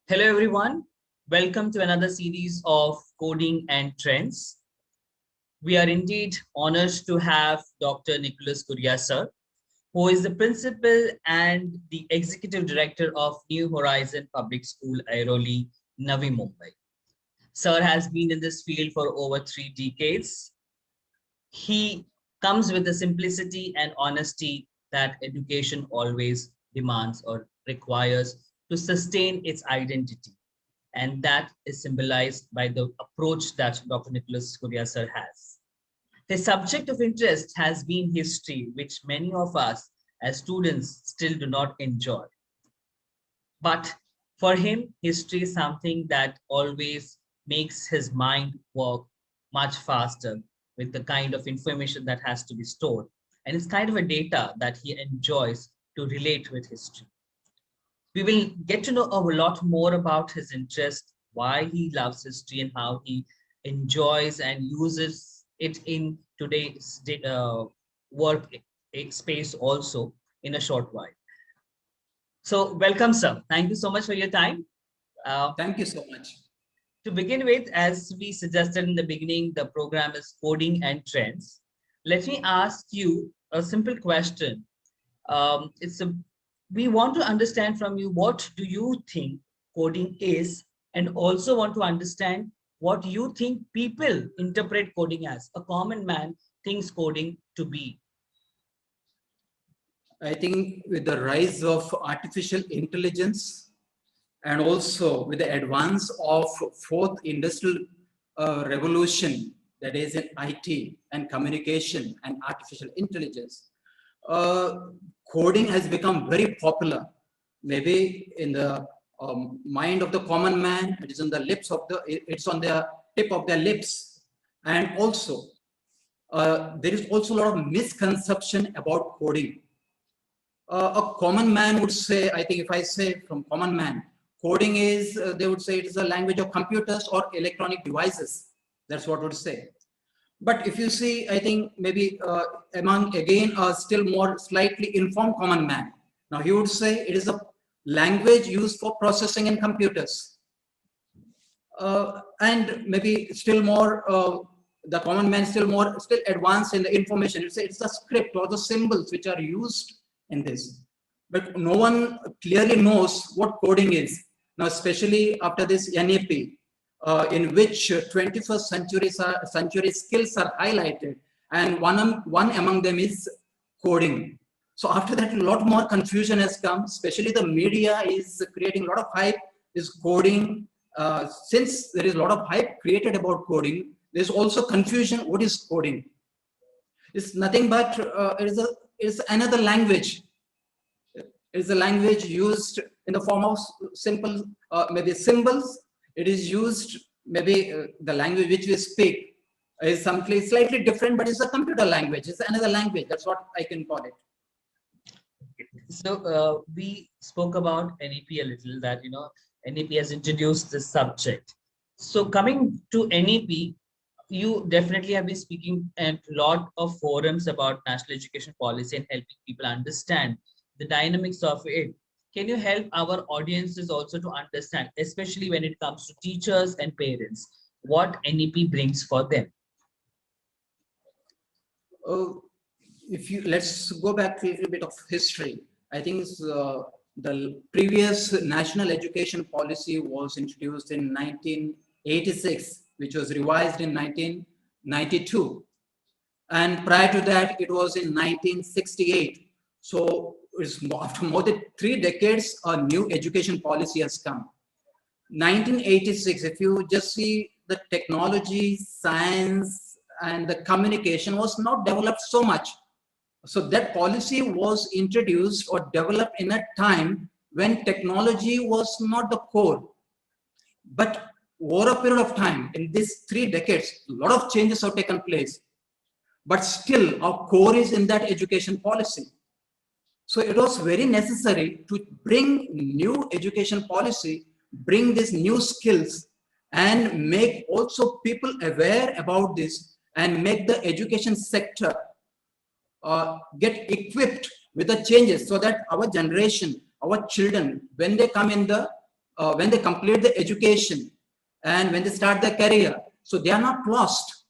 Hello, everyone. Welcome to another series of Coding and Trends. We are indeed honored to have Dr. Nicholas Correa, sir, who is the principal and the executive director of New Horizon Public School, Airoli, Navi Mumbai. Sir has been in this field for over 3 decades. He comes with the simplicity and honesty that education always demands or requires to sustain its identity. And that is symbolized by the approach that Dr. Nicholas Correa sir has. His subject of interest has been history, which many of us as students still do not enjoy. But for him, history is something that always makes his mind work much faster with the kind of information that has to be stored. And it's kind of a data that he enjoys to relate with history. We will get to know a lot more about his interest, why he loves history, and how he enjoys and uses it in today's work space also in a short while. So welcome, sir. Thank you so much for your time. Thank you so much. To begin with, as we suggested in the beginning, the program is Coding and Trends. Let me ask you a simple question. We want to understand from you, what do you think coding is, and also want to understand what you think people interpret coding as. A common man thinks coding to be. I think with the rise of artificial intelligence and also with the advance of fourth industrial revolution, that is in IT and communication and artificial intelligence, coding has become very popular. Maybe in the mind of the common man, it is on the lips of it's on the tip of their lips. And also, there is also a lot of misconception about coding. A common man would say, I think if I say from common man, coding is, they would say it is a language of computers or electronic devices. That's what would say. But if you see, I think maybe among, again, a still more slightly informed common man. Now he would say it is a language used for processing in computers. And maybe still more, the common man still advanced in the information. It's the script or the symbols which are used in this. But no one clearly knows what coding is. Now, especially after this NEP, in which 21st century skills are highlighted, and one among them is coding. So after that, a lot more confusion has come, especially the media is creating a lot of hype, is coding. Since there is a lot of hype created about coding, there's also confusion, what is coding? It's nothing but, it's another language. It is a language used in the form of simple, maybe symbols. It is used, maybe the language which we speak is something slightly different, but it's a computer language. It's another language. That's what I can call it. So we spoke about NEP a little, that, NEP has introduced this subject. So coming to NEP, you definitely have been speaking at a lot of forums about national education policy and helping people understand the dynamics of it. Can you help our audiences also to understand, especially when it comes to teachers and parents, what NEP brings for them? Let's go back to a little bit of history. I think the previous national education policy was introduced in 1986, which was revised in 1992. And prior to that, it was in 1968. So it's after more than 3 decades, a new education policy has come. 1986, if you just see the technology, science, and the communication was not developed so much. So that policy was introduced or developed in a time when technology was not the core. But over a period of time, in these 3 decades, a lot of changes have taken place. But still, our core is in that education policy. So it was very necessary to bring new education policy, bring these new skills, and make also people aware about this, and make the education sector get equipped with the changes, so that our generation, our children, when they come in the when they complete the education and when they start their career, so they are not lost.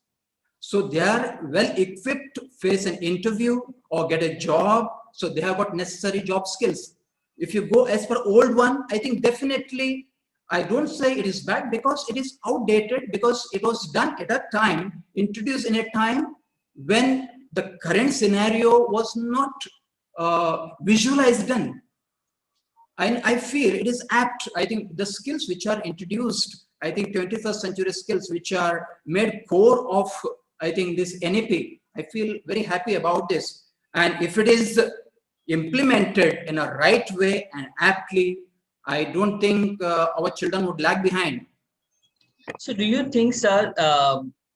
So they are well equipped to face an interview or get a job. So they have got necessary job skills. If you go as per old one, I think definitely, I don't say it is bad because it is outdated, because it was done at a time, introduced in a time when the current scenario was not visualized then. I feel it is apt. I think the skills which are introduced, I think 21st century skills which are made core of, I think, this NEP, I feel very happy about this. And if it is implemented in a right way and aptly, I don't think our children would lag behind. So do you think, sir,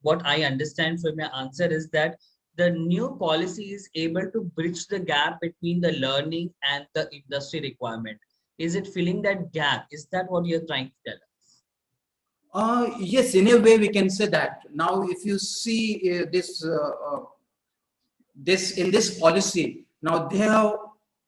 what I understand from your answer is that the new policy is able to bridge the gap between the learning and the industry requirement? Is it filling that gap? Is that what you're trying to tell us? Yes, in a way we can say that. Now, if you see this in this policy, now they have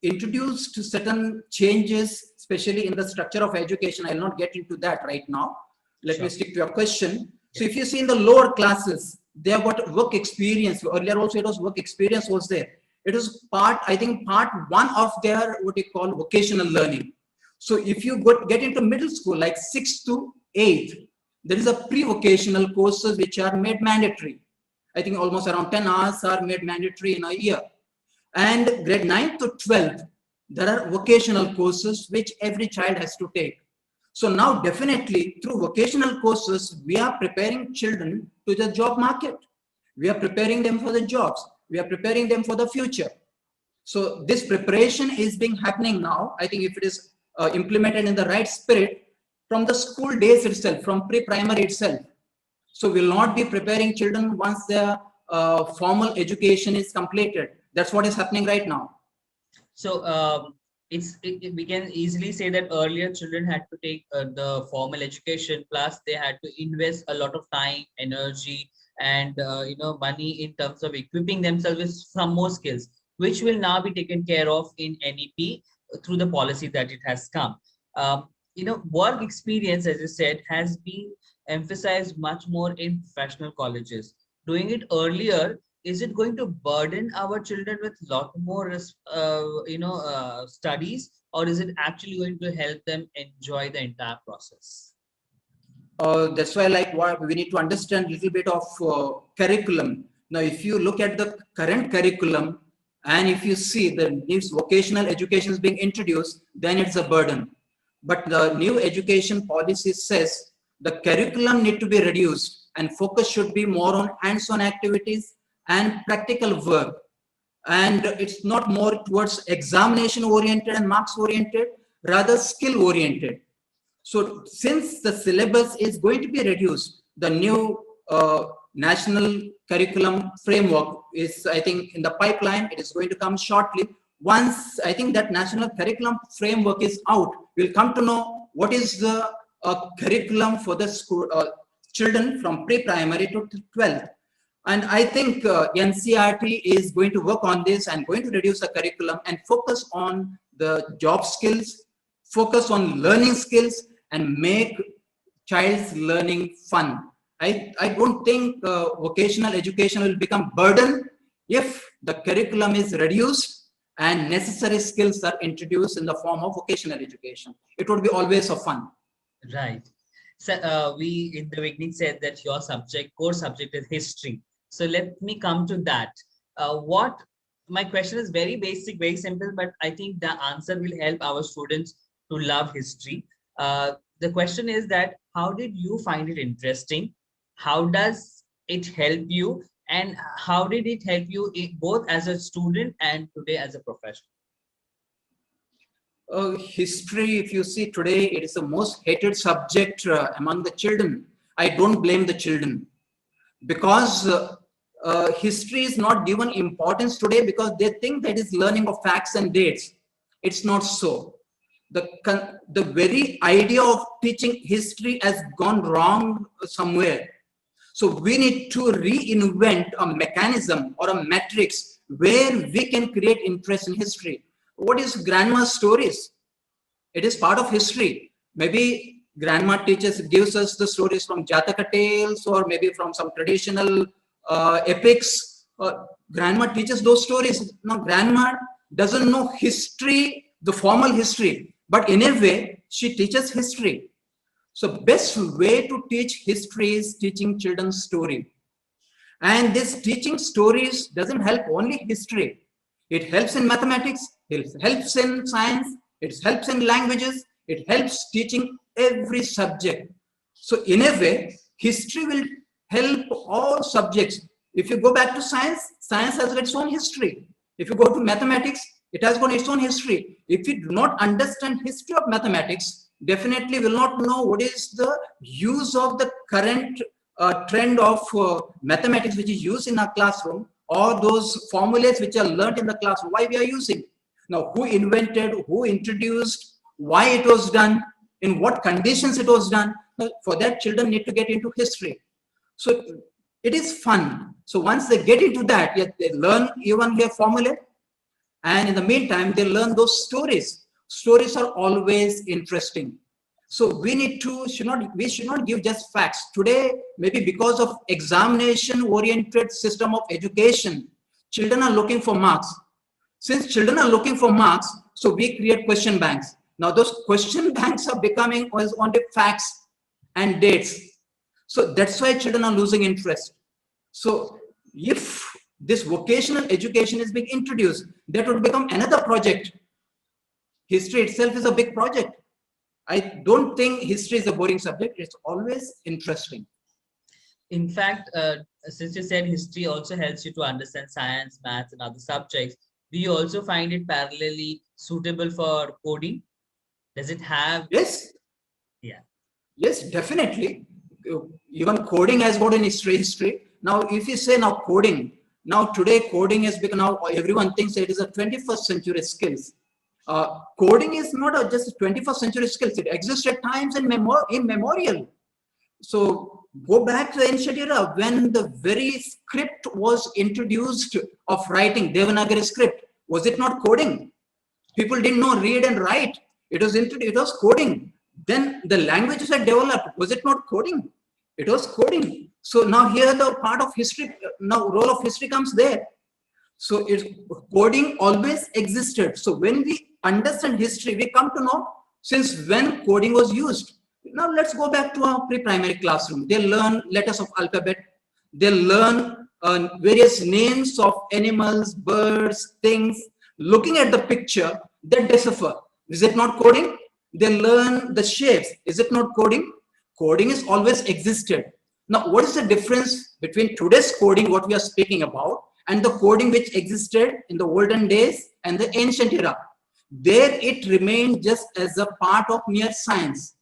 introduced certain changes, especially in the structure of education. I'll not get into that right now. Let me stick to your question. So if you see in the lower classes, they have got work experience. Earlier also it was work experience was there. It was part, I think, part one of their what you call vocational learning. So if you get into middle school, like 6th to 8th, there is a pre-vocational courses which are made mandatory. I think almost around 10 hours are made mandatory in a year. And grade 9th to 12th, there are vocational courses which every child has to take. So now definitely through vocational courses, we are preparing children to the job market. We are preparing them for the jobs. We are preparing them for the future. So this preparation is being happening now. I think if it is implemented in the right spirit from the school days itself, from pre-primary itself. So we'll not be preparing children once their formal education is completed. That's what is happening right now. So we can easily say that earlier children had to take the formal education, plus they had to invest a lot of time, energy, and money in terms of equipping themselves with some more skills, which will now be taken care of in NEP through the policy that it has come. Work experience, as you said, has been emphasized much more in professional colleges. Doing it earlier, is it going to burden our children with a lot more studies, or is it actually going to help them enjoy the entire process? That's why, like, what we need to understand a little bit of curriculum. Now, if you look at the current curriculum, and if you see the new vocational education is being introduced, then it's a burden. But the new education policy says the curriculum need to be reduced and focus should be more on hands-on activities and practical work. And it's not more towards examination oriented and marks oriented, rather skill oriented. So since the syllabus is going to be reduced, the new national curriculum framework is, I think, in the pipeline. It is going to come shortly. Once I think that national curriculum framework is out, we'll come to know what is the curriculum for the school children from pre-primary to 12th. And I think NCERT is going to work on this and going to reduce the curriculum and focus on the job skills, focus on learning skills, and make child's learning fun. I don't think vocational education will become burden if the curriculum is reduced and necessary skills are introduced in the form of vocational education. It would be always a fun. Right. So we in the beginning said that your core subject is history. So let me come to that. My question is very basic, very simple, but I think the answer will help our students to love history. The question is that how did you find it interesting? How does it help you? And how did it help you both as a student and today as a professional? History, if you see today, it is the most hated subject among the children. I don't blame the children because history is not given importance today because they think that is learning of facts and dates. It's not so. The very idea of teaching history has gone wrong somewhere. So we need to reinvent a mechanism or a matrix where we can create interest in history. What is grandma's stories? It is part of history. Maybe grandma teaches, gives us the stories from Jataka tales or maybe from some traditional epics. Grandma teaches those stories. Now, grandma doesn't know history, the formal history, but in a way, she teaches history. So, best way to teach history is teaching children story. And this teaching stories doesn't help only history. It helps in mathematics, it helps in science, it helps in languages, it helps teaching every subject. So in a way, history will help all subjects. If you go back to science, science has its own history. If you go to mathematics, it has got its own history. If you do not understand history of mathematics, definitely will not know what is the use of the current trend of mathematics which is used in our classroom, or those formulas which are learned in the classroom, why we are using. Now, who invented, who introduced, why it was done, in what conditions it was done. Now, for that, children need to get into history. So it is fun. So once they get into that, yes, they learn even their formula. And in the meantime, they learn those stories. Stories are always interesting. So we should not give just facts. Today, maybe because of examination-oriented system of education, children are looking for marks. Since children are looking for marks, so we create question banks. Now those question banks are becoming only facts and dates. So that's why children are losing interest. So if this vocational education is being introduced, that would become another project. History itself is a big project. I don't think history is a boring subject. It's always interesting. In fact, since you said history also helps you to understand science, maths, and other subjects, do you also find it parallelly suitable for coding? Does it have? Yes. Yeah. Yes, definitely. Even coding has got an history. Now, if you say now coding, now today coding has become, now everyone thinks it is a 21st century skills. Coding is not just a 21st century skills. It existed times immemorial. So go back to the ancient era when the very script was introduced of writing, Devanagari script. Was it not coding? People didn't know read and write. It was coding. Then the languages are developed. Was it not coding? It was coding. So now here the part of history, now role of history comes there. So coding always existed. So when we understand history, we come to know since when coding was used. Now let's go back to our pre-primary classroom. They learn letters of alphabet. They learn various names of animals, birds, things. Looking at the picture, they decipher. Is it not coding? They learn the shapes. Is it not coding? Coding is always existed. Now, what is the difference between today's coding, what we are speaking about, and the coding which existed in the olden days and the ancient era? There it remained just as a part of mere science.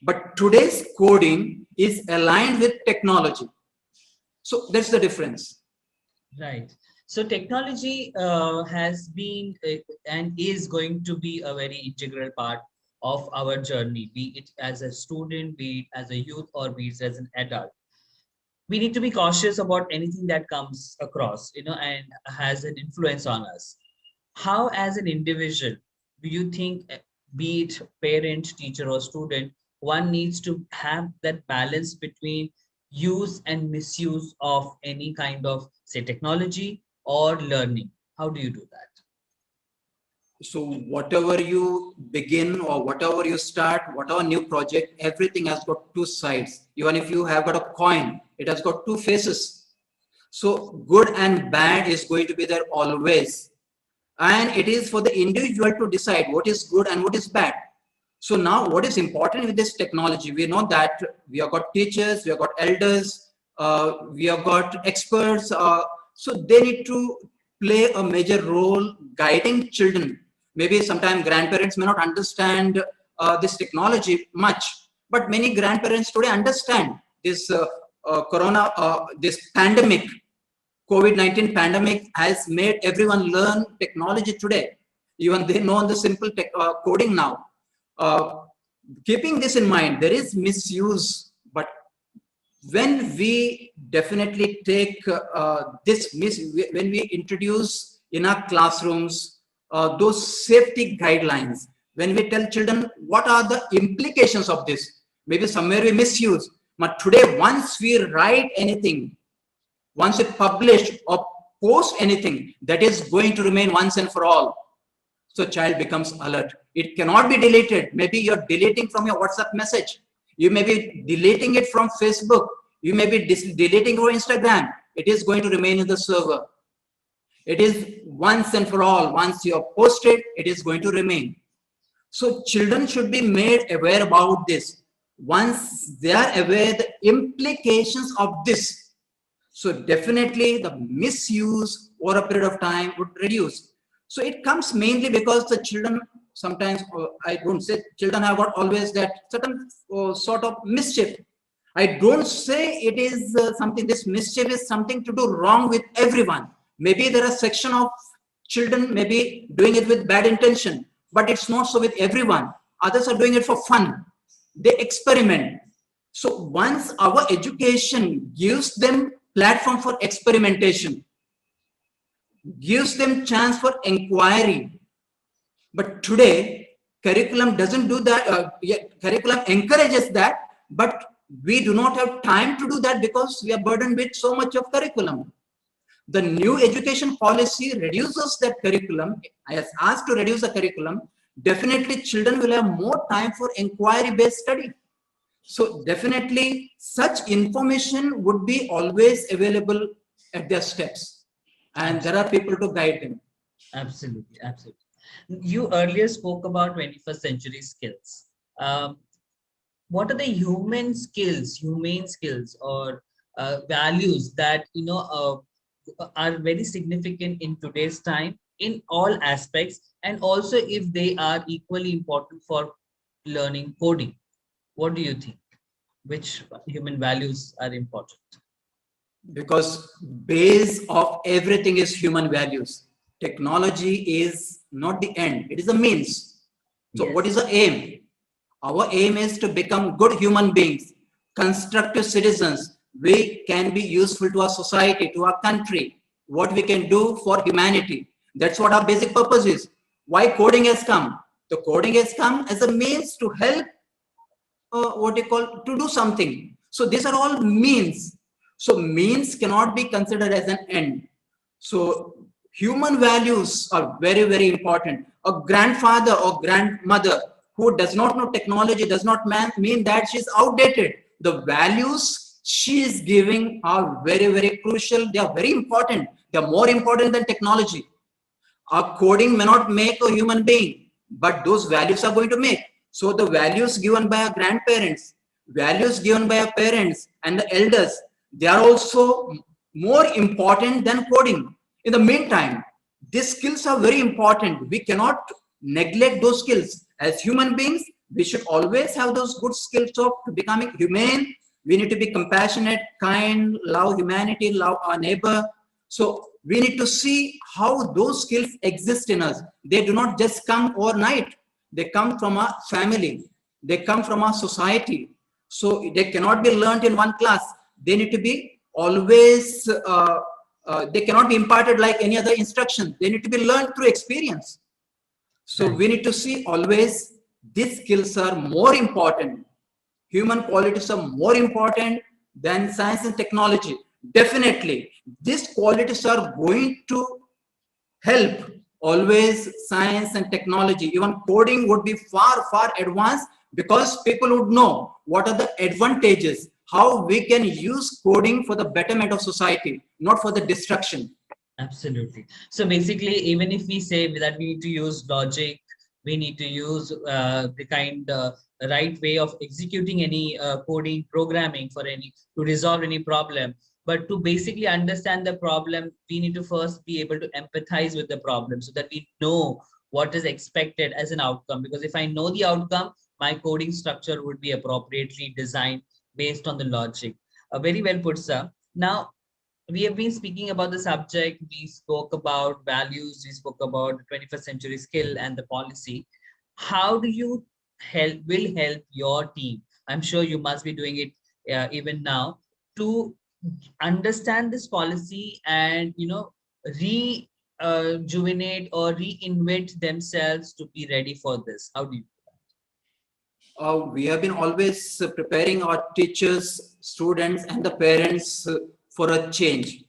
But today's coding is aligned with technology. So that's the difference. Right. So technology has been and is going to be a very integral part of our journey, be it as a student, be it as a youth, or be it as an adult. We need to be cautious about anything that comes across, and has an influence on us. How, as an individual, do you think, be it parent, teacher, or student, one needs to have that balance between use and misuse of any kind of, say, technology or learning? How do you do that? So whatever you begin or whatever you start, whatever new project, everything has got two sides. Even if you have got a coin, it has got two faces. So good and bad is going to be there always. And it is for the individual to decide what is good and what is bad. So now what is important with this technology? We know that we have got teachers, we have got elders, we have got experts. So they need to play a major role guiding children. Maybe sometimes grandparents may not understand this technology much, but many grandparents today understand this this pandemic. COVID-19 pandemic has made everyone learn technology today. Even they know the simple coding now. Keeping this in mind, there is misuse, but when we definitely take when we introduce in our classrooms those safety guidelines, When we tell children what are the implications of this, maybe somewhere we misuse. But today, once we write anything, once we publish or post anything, that is going to remain once and for all. So child becomes alert. It cannot be deleted. Maybe you're deleting from your WhatsApp message. You may be deleting it from Facebook. You may be deleting from Instagram. It is going to remain in the server. It is once and for all. Once you have posted, it is going to remain. So children should be made aware about this. Once they are aware the implications of this, so definitely the misuse over a period of time would reduce. So it comes mainly because the children sometimes, I don't say children have got always that certain sort of mischief. I don't say it is something, this mischief is something to do wrong with everyone. Maybe there are section of children maybe doing it with bad intention, but it's not so with everyone. Others are doing it for fun. They experiment. So once our education gives them platform for experimentation, gives them chance for inquiry. But today, curriculum doesn't do that. Curriculum encourages that, but we do not have time to do that because we are burdened with so much of curriculum. The new education policy reduces that curriculum. As asked to reduce the curriculum, definitely children will have more time for inquiry-based study. So definitely such information would be always available at their steps. And there are people to guide them. Absolutely, absolutely. You earlier spoke about 21st century skills. What are the humane skills or values that are very significant in today's time in all aspects, and also if they are equally important for learning coding? What do you think? Which human values are important? Because base of everything is human values. Technology is not the end, it is a means. So Yes. what is the aim? Our aim is to become good human beings, constructive citizens. We can be useful to our society, to our country, what we can do for humanity. That's what our basic purpose is. Why coding has come? The coding has come as a means to help, what you call, to do something. So these are all means. So means cannot be considered as an end. So human values are very, very important. A grandfather or grandmother who does not know technology does not mean that she's outdated. The values she is giving are very, very crucial. They are very important. They are more important than technology. Our coding may not make a human being, but those values are going to make. So the values given by our grandparents, values given by our parents and the elders, they are also more important than coding. In the meantime, these skills are very important. We cannot neglect those skills. As human beings, we should always have those good skills of becoming humane. We need to be compassionate, kind, love humanity, love our neighbor. So we need to see how those skills exist in us. They do not just come overnight. They come from our family. They come from our society. So they cannot be learned in one class. They need to be always, they cannot be imparted like any other instruction. They need to be learned through experience. So we need to see always these skills are more important. Human qualities are more important than science and technology. Definitely, these qualities are going to help always science and technology. Even coding would be far, far advanced because people would know what are the advantages, how we can use coding for the betterment of society, not for the destruction. Absolutely. So basically, even if we say that we need to use logic, we need to use the right way of executing any coding programming for any to resolve any problem. But to basically understand the problem, we need to first be able to empathize with the problem so that we know what is expected as an outcome. Because if I know the outcome, my coding structure would be appropriately designed based on the logic. Very well put, sir. Now, we have been speaking about the subject. We spoke about values. We spoke about the 21st century skill and the policy. How do you help your team? I'm sure you must be doing it even now to understand this policy and, rejuvenate or reinvent themselves to be ready for this? How do you? We have been always preparing our teachers, students, and the parents for a change.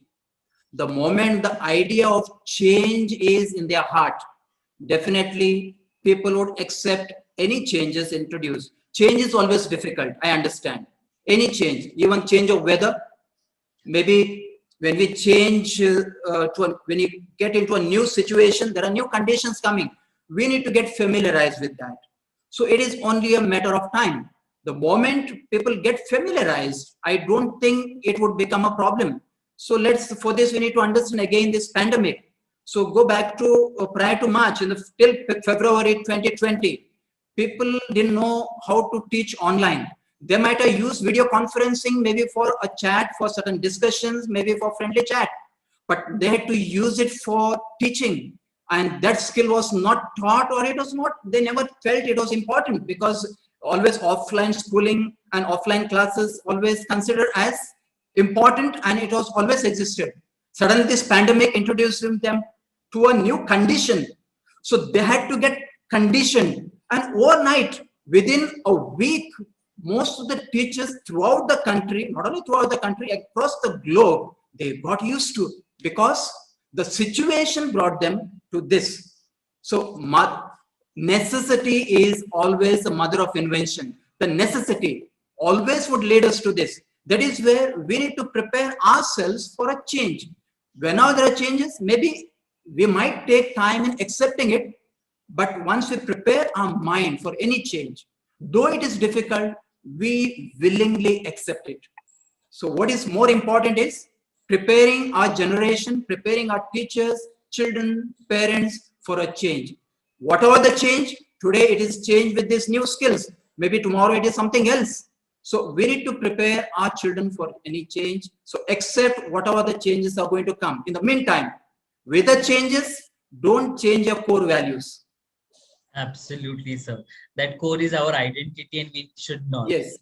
The moment the idea of change is in their heart, definitely people would accept any changes introduced. Change is always difficult, I understand. Any change, even change of weather, maybe when we change when you get into a new situation, there are new conditions coming. We need to get familiarized with that. So it is only a matter of time. The moment people get familiarized, I don't think it would become a problem. So for this, we need to understand again this pandemic. So go back to prior to March, till February 2020, people didn't know how to teach online. They might have used video conferencing maybe for a chat, for certain discussions, maybe for friendly chat, but they had to use it for teaching. And that skill was not taught, or it was not, they never felt it was important, because always offline schooling and offline classes always considered as important, and it was always existed. Suddenly this pandemic introduced them to a new condition. So they had to get conditioned, and overnight, within a week, most of the teachers throughout the country, not only throughout the country, across the globe, they got used to, because the situation brought them to this. So necessity is always the mother of invention. The necessity always would lead us to this. That is where we need to prepare ourselves for a change. Whenever there are changes, maybe we might take time in accepting it, but once we prepare our mind for any change, though it is difficult, we willingly accept it. So what is more important is preparing our generation, preparing our teachers, children, parents for a change. Whatever the change, today it is change with these new skills. Maybe tomorrow it is something else. So we need to prepare our children for any change. So accept whatever the changes are going to come. In the meantime, with the changes, don't change your core values. Absolutely, sir. That core is our identity and we should not. Yes.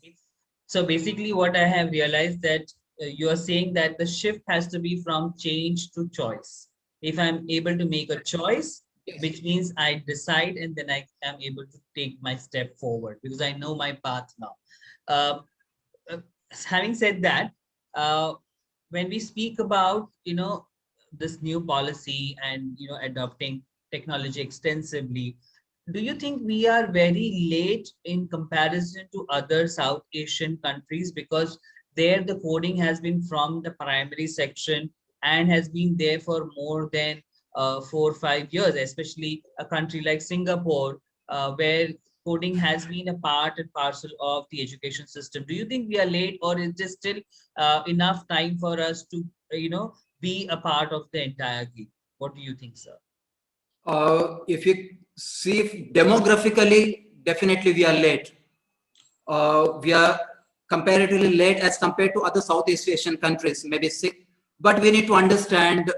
So basically what I have realized that you are saying that the shift has to be from change to choice. If I'm able to make a choice, Yes. which means I decide and then I am able to take my step forward because I know my path now. Uh, uh, Having said that, uh, when we speak about, this new policy and, adopting technology extensively, do you think we are very late in comparison to other South Asian countries? Because there the coding has been from the primary section and has been there for more than 4 or 5 years, especially a country like Singapore, where coding has been a part and parcel of the education system. Do you think we are late, or is there still enough time for us to, be a part of the entire game? What do you think, sir? If you see demographically, definitely we are late. We are comparatively late as compared to other Southeast Asian countries, maybe six. But we need to understand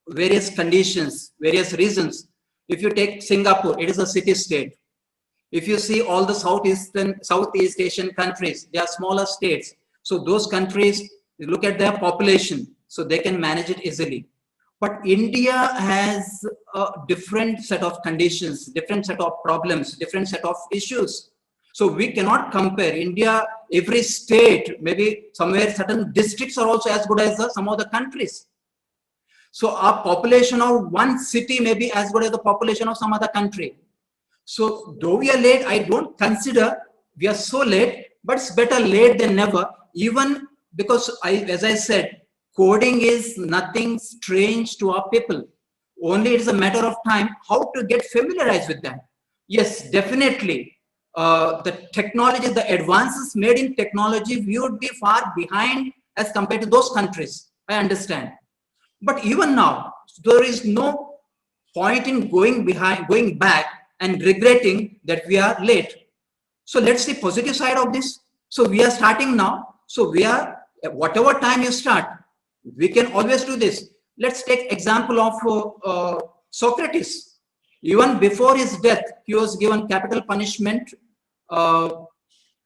various conditions, various reasons. If you take Singapore, it is a city-state. If you see all the Southeast Asian countries, they are smaller states. So those countries, you look at their population, so they can manage it easily. But India has a different set of conditions, different set of problems, different set of issues. So we cannot compare India, every state, maybe somewhere certain districts are also as good as some other countries. So our population of one city may be as good as the population of some other country. So though we are late, I don't consider we are so late, but it's better late than never. Even because as I said, coding is nothing strange to our people. Only it is a matter of time how to get familiarized with that. Yes, definitely. The technology, the advances made in technology, we would be far behind as compared to those countries. I understand. But even now, there is no point in going back and regretting that we are late. So let's see positive side of this. So we are starting now. So we are, whatever time you start, we can always do this. Let's take example of Socrates. Even before his death, he was given capital punishment, uh,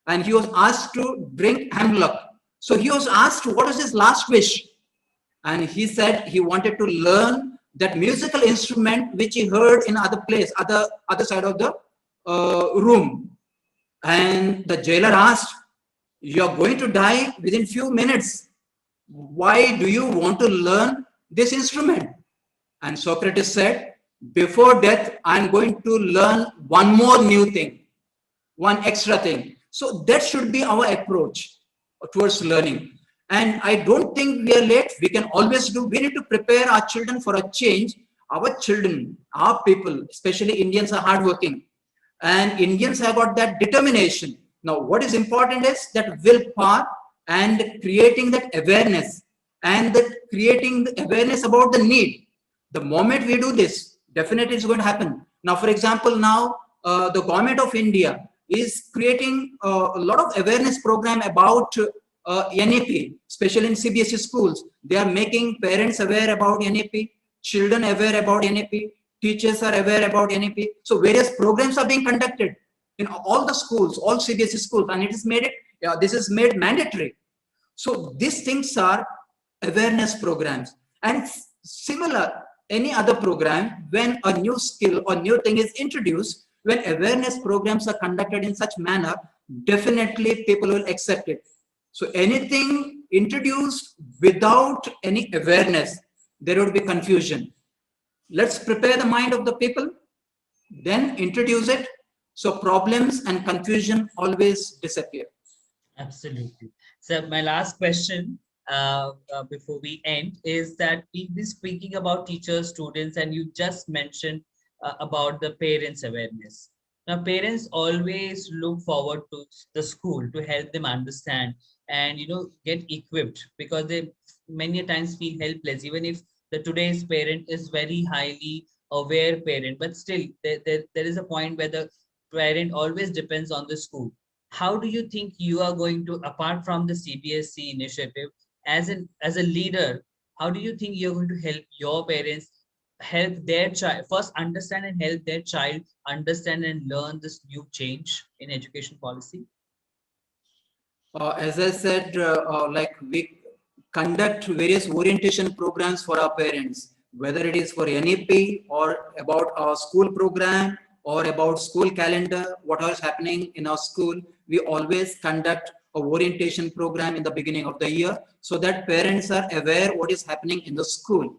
and he was asked to drink hemlock. So he was asked, what was his last wish? And he said he wanted to learn that musical instrument which he heard in other place, other side of the room. And the jailer asked, "You are going to die within few minutes. Why do you want to learn this instrument?" And Socrates said, "Before death, I am going to learn one more new thing, one extra thing." So that should be our approach towards learning. And I don't think we are late. We can always do. We need to prepare our children for a change. Our children, our people, especially Indians, are hardworking. And Indians have got that determination. Now, what is important is that willpower and creating that awareness and that creating the awareness about the need. The moment we do this, definitely it's going to happen. Now, for example, now the government of India is creating a lot of awareness program about NEP, especially in CBSE schools. They are making parents aware about NEP, children aware about NEP, teachers are aware about NEP. So various programs are being conducted in all the schools, all CBSE schools, and it is made this is made mandatory. So these things are awareness programs. And similar, any other program, when a new skill or new thing is introduced, when awareness programs are conducted in such manner, definitely people will accept it. So anything introduced without any awareness, there would be confusion. Let's prepare the mind of the people, then introduce it. So problems and confusion always disappear. Absolutely. So my last question before we end is that we've been speaking about teachers, students, and you just mentioned about the parents' awareness. Now, parents always look forward to the school to help them understand and get equipped, because they many times feel helpless, even if the today's parent is very highly aware parent, but still there is a point where the parent always depends on the school. How do you think you are going to, apart from the CBSE initiative, as a leader, how do you think you're going to help your parents help their child first understand and help their child understand and learn this new change in education policy? As I said, like we conduct various orientation programs for our parents, whether it is for NEP or about our school program or about school calendar, what is happening in our school. We always conduct a orientation program in the beginning of the year so that parents are aware what is happening in the school.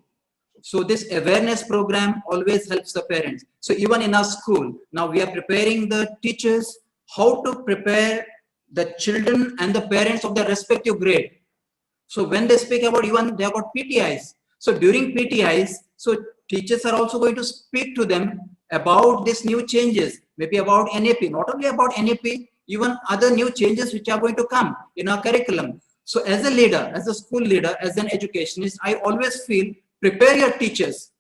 So this awareness program always helps the parents. So even in our school, now we are preparing the teachers how to prepare the children and the parents of their respective grade. So when they speak about, even they have got PTIs. So during PTIs, so teachers are also going to speak to them about these new changes, maybe about NEP, not only about NEP, even other new changes which are going to come in our curriculum. So as a leader, as a school leader, as an educationist, I always feel prepare your teachers.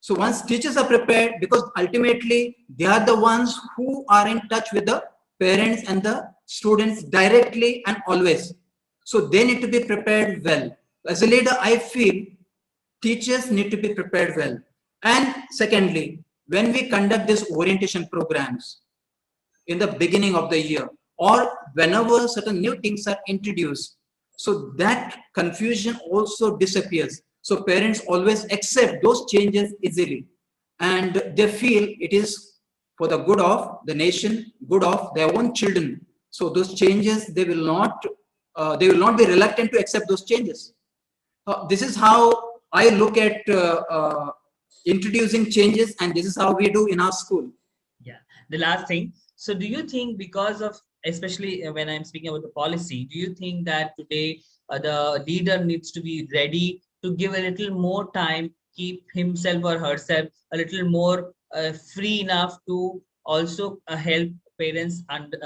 So once teachers are prepared, because ultimately they are the ones who are in touch with the parents and the students directly and always. So they need to be prepared well. As a leader, I feel teachers need to be prepared well. And secondly, when we conduct these orientation programs in the beginning of the year or whenever certain new things are introduced, so that confusion also disappears. So parents always accept those changes easily and they feel it is for the good of the nation, good of their own children. So those changes, they will not be reluctant to accept those changes. This is how I look at introducing changes, and this is how we do in our school. Yeah. The last thing. So do you think, because of, especially when I'm speaking about the policy, do you think that today the leader needs to be ready to give a little more time, keep himself or herself a little more free enough to also help parents and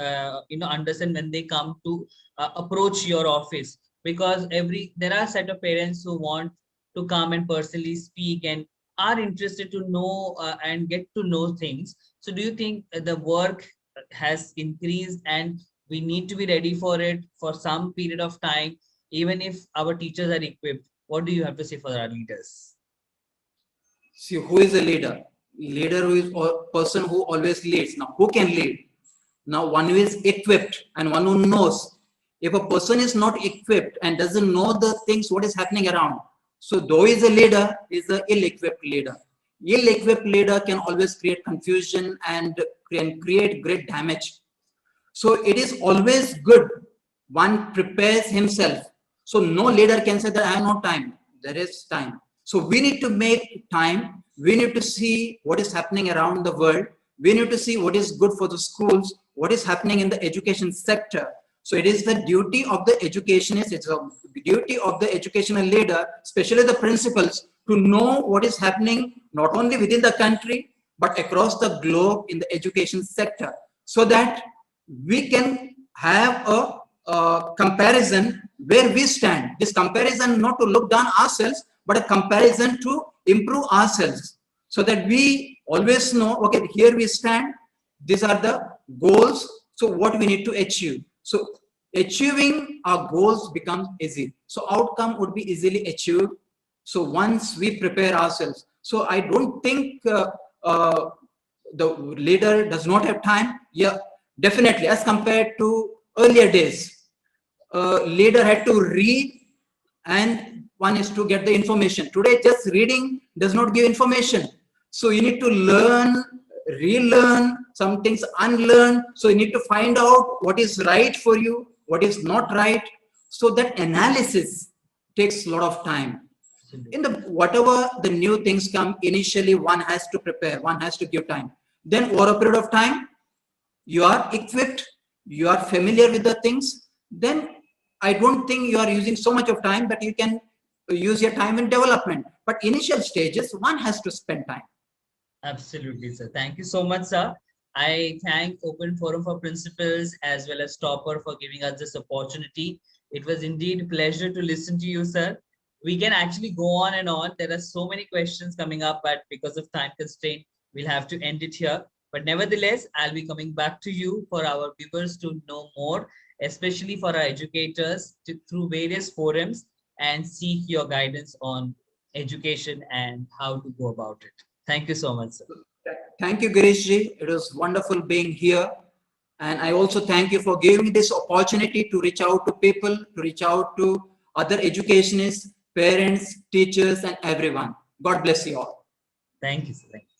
understand when they come to approach your office? Because there are set of parents who want to come and personally speak and are interested to know and get to know things. So do you think the work has increased and we need to be ready for it for some period of time, even if our teachers are equipped? What do you have to say for our leaders? See, who is a leader? Leader who is a person who always leads. Now, who can lead? Now, one who is equipped and one who knows. If a person is not equipped and doesn't know the things, what is happening around, So though is a leader, is an ill-equipped leader. Ill-equipped leader can always create confusion and can create great damage. So it is always good one prepares himself. So no leader can say that I have no time. There is time. So we need to make time. We need to see what is happening around the world. We need to see what is good for the schools, what is happening in the education sector. So it is the duty of the educationist, it's a duty of the educational leader, especially the principals, to know what is happening not only within the country, but across the globe in the education sector, so that we can have a comparison where we stand. This comparison not to look down ourselves, but a comparison to improve ourselves, so that we always know, okay, here we stand, these are the goals, so what we need to achieve. So achieving our goals becomes easy. So outcome would be easily achieved. So once we prepare ourselves. So I don't think the leader does not have time. Yeah, definitely, as compared to earlier days, leader had to read and one is to get the information. Today, just reading does not give information. So you need to learn, relearn, some things unlearn. So you need to find out what is right for you, what is not right. So that analysis takes a lot of time. In the whatever the new things come, initially one has to prepare, one has to give time. Then over a period of time, you are equipped, you are familiar with the things, then I don't think you are using so much of time that you can use your time in development. But initial stages, one has to spend time. Absolutely, sir. Thank you so much, sir. I thank Open Forum for Principals as well as Topper for giving us this opportunity. It was indeed a pleasure to listen to you, sir. We can actually go on and on. There are so many questions coming up, but because of time constraint, we'll have to end it here. But nevertheless, I'll be coming back to you for our viewers to know more, especially for our educators through various forums and seek your guidance on education and how to go about it. Thank you so much, sir. Thank you, Girish ji. It was wonderful being here. And I also thank you for giving me this opportunity to reach out to people, to reach out to other educationists, parents, teachers, and everyone. God bless you all. Thank you, sir. Thank you.